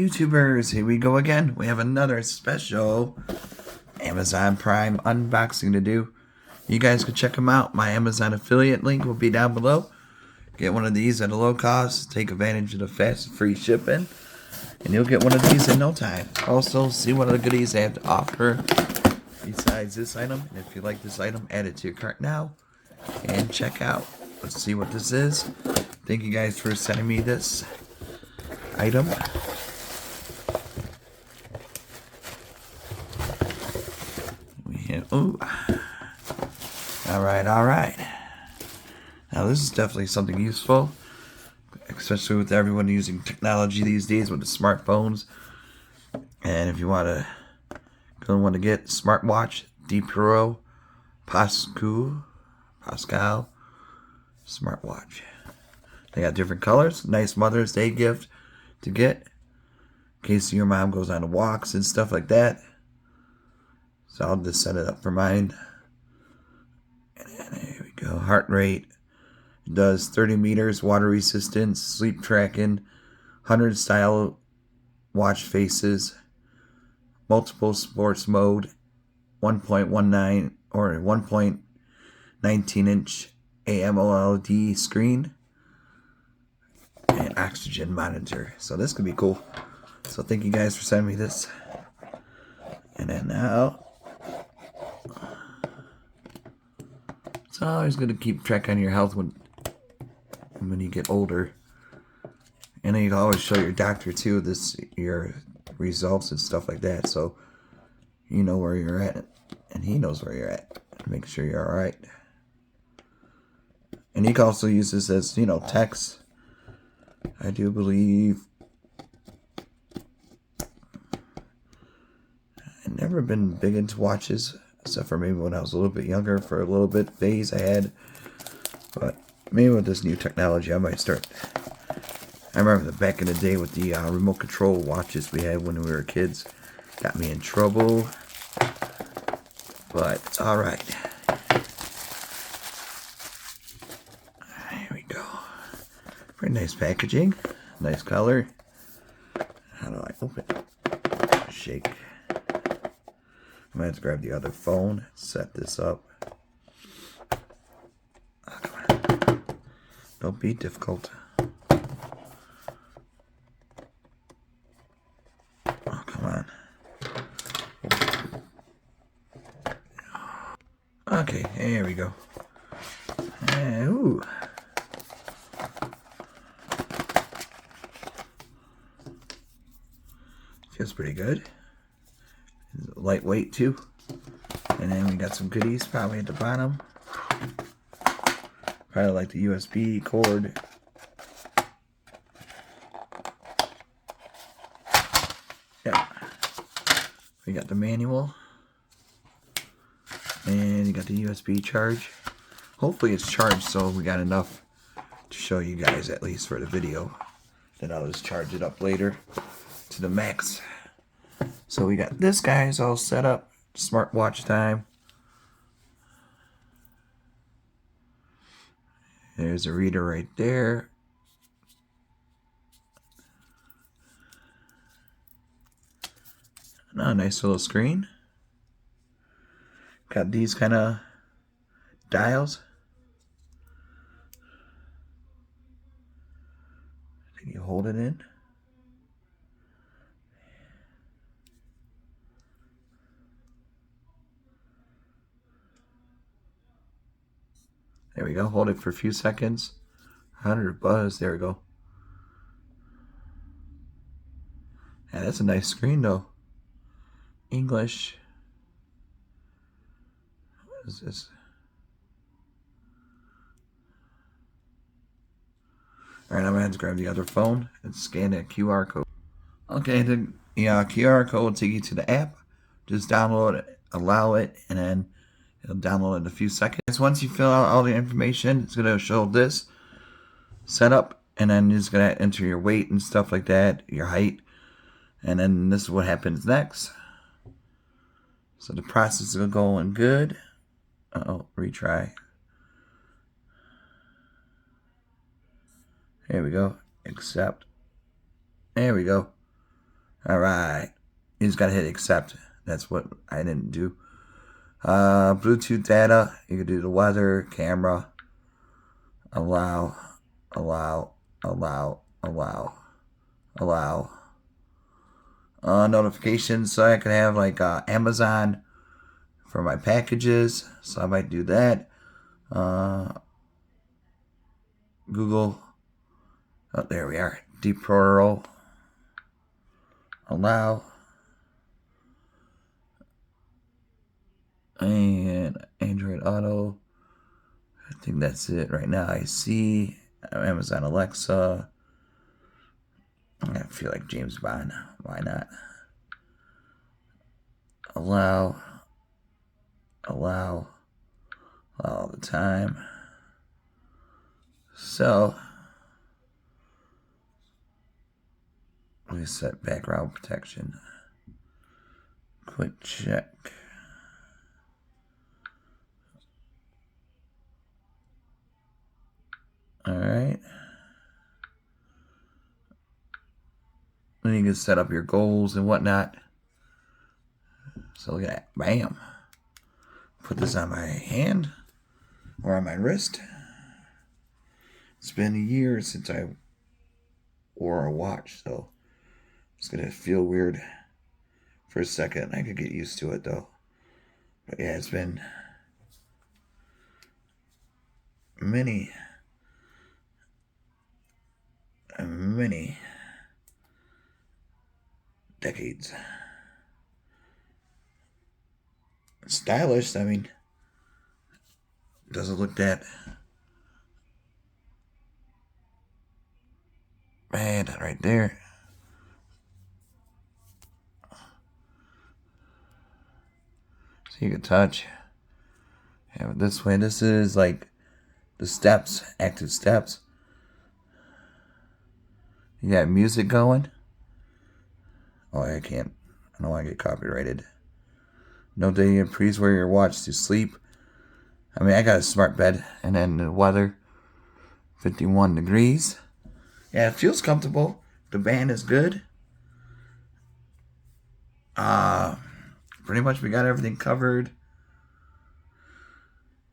YouTubers, here we go again. We have another special Amazon Prime unboxing to do. You guys can check them out. My Amazon affiliate link will be down below. Get one of these at a low cost. Take advantage of the fast and free shipping. And you'll get one of these in no time. Also, see what other goodies they have to offer besides this item. And if you like this item, add it to your cart now. And check out. Let's see what this is. Thank you guys for sending me this item. Ooh. Alright. Now this is definitely something useful, especially with everyone using technology these days with the smartphones. And if you want to get SmartWatch, Deeprio, Pascal SmartWatch. They got different colors. Nice Mother's Day gift to get in case your mom goes on walks and stuff like that. So I'll just set it up for mine. And there we go. Heart rate. It does 30 meters, water resistance, sleep tracking, 100 style watch faces, multiple sports mode, 1.19 or 1.19 inch AMOLED screen, and oxygen monitor. So this could be cool. So thank you guys for sending me this. And then now, it's always good to keep track on your health when you get older. And then you can always show your doctor too your results and stuff like that, so you know where you're at and he knows where you're at. Make sure you're alright. And you can also use this as, text. I do believe. I've never been big into watches, except for maybe when I was a little bit younger for a little bit phase I had. But maybe with this new technology I might start. I remember back in the day with the remote control watches we had when we were kids. Got me in trouble. But it's alright. There we go. Pretty nice packaging. Nice color. How do I open it? Shake. I'm going to have to grab the other phone. Set this up. Oh, come on. Don't be difficult. Oh, come on. Okay, here we go. Ooh. Feels pretty good. Lightweight too. And then we got some goodies probably at the bottom. Probably like the USB cord. Yeah. We got the manual. And you got the USB charge. Hopefully it's charged so we got enough to show you guys at least for the video. Then I'll just charge it up later to the max. So we got this guys all set up. Smartwatch time. There's a reader right there. Oh, nice little screen. Got these kind of dials. Can you hold it in? There we go. Hold it for a few seconds. 100 buzz. There we go. Yeah, that's a nice screen though. English. What is this? Alright, I'm going to have to grab the other phone and scan that QR code. Okay, the QR code will take you to the app. Just download it, allow it, and then it'll download in a few seconds. Once you fill out all the information, it's going to show this setup, and then you're just going to enter your weight and stuff like that, your height, and then this is what happens next. So the process is going good. Uh-oh, retry. There we go. Accept. There we go. Alright. You just gotta hit accept. That's what I didn't do. Bluetooth data. You can do the weather, camera. Allow. Notifications, so I can have like Amazon for my packages. So I might do that. Google. Oh, there we are. Deeprio. Allow. And Android Auto. I think that's it right now. I see Amazon Alexa. I feel like James Bond. Why not? Allow all the time. So we set background protection. Quick check. Alright. Then you can set up your goals and whatnot. So look at that. Bam. Put this on my hand or on my wrist. It's been a year since I wore a watch, so it's going to feel weird for a second. I could get used to it, though. But yeah, it's been many decades. Stylish, I mean, doesn't look that bad right there. So you can touch. Have it this way. This is like the steps, active steps. You got music going. Oh, I can't. I don't want to get copyrighted. No day, please wear your watch to sleep. I mean, I got a smart bed. And then the weather, 51 degrees. Yeah, it feels comfortable. The band is good. Pretty much we got everything covered.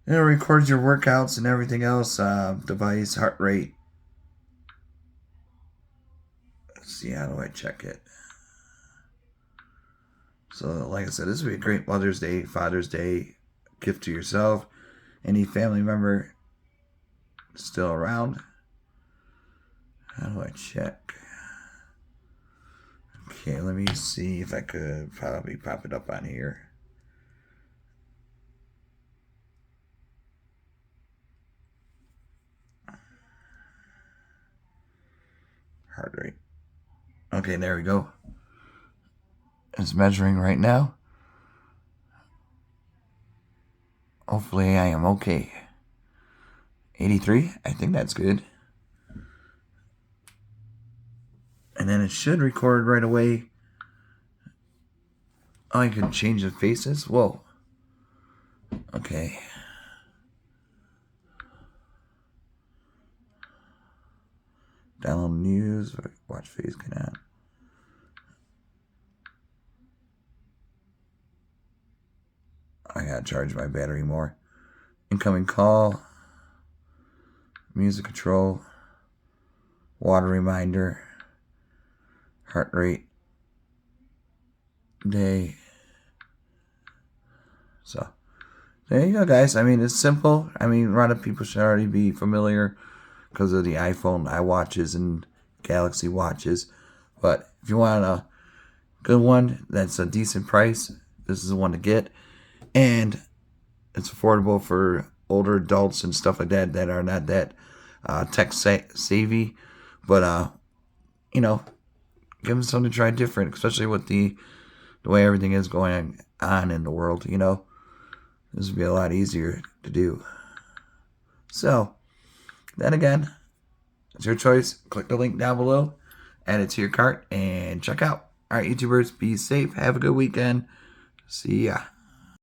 It records your workouts and everything else. Device, heart rate. Let's see, how do I check it? So, like I said, this would be a great Mother's Day, Father's Day gift to yourself. Any family member still around. How do I check? Okay, let me see if I could probably pop it up on here. Heart rate. Okay, there we go. It's measuring right now. Hopefully I am okay. 83, I think that's good. And then it should record right away. Oh, I can change the faces? Whoa. Okay. Download news. Watch face cannot. I gotta charge my battery more. Incoming call. Music control. Water reminder. Heart rate. Day. So, there you go, guys. I mean, it's simple. I mean, a lot of people should already be familiar because of the iPhone, iWatches, and Galaxy watches. But if you want a good one that's a decent price, this is the one to get. And it's affordable for older adults and stuff like that that are not that tech savvy. But, you know, give them something to try different, especially with the way everything is going on in the world, you know. This would be a lot easier to do. So, then again, it's your choice. Click the link down below, add it to your cart, and check out. All right, YouTubers, be safe. Have a good weekend. See ya.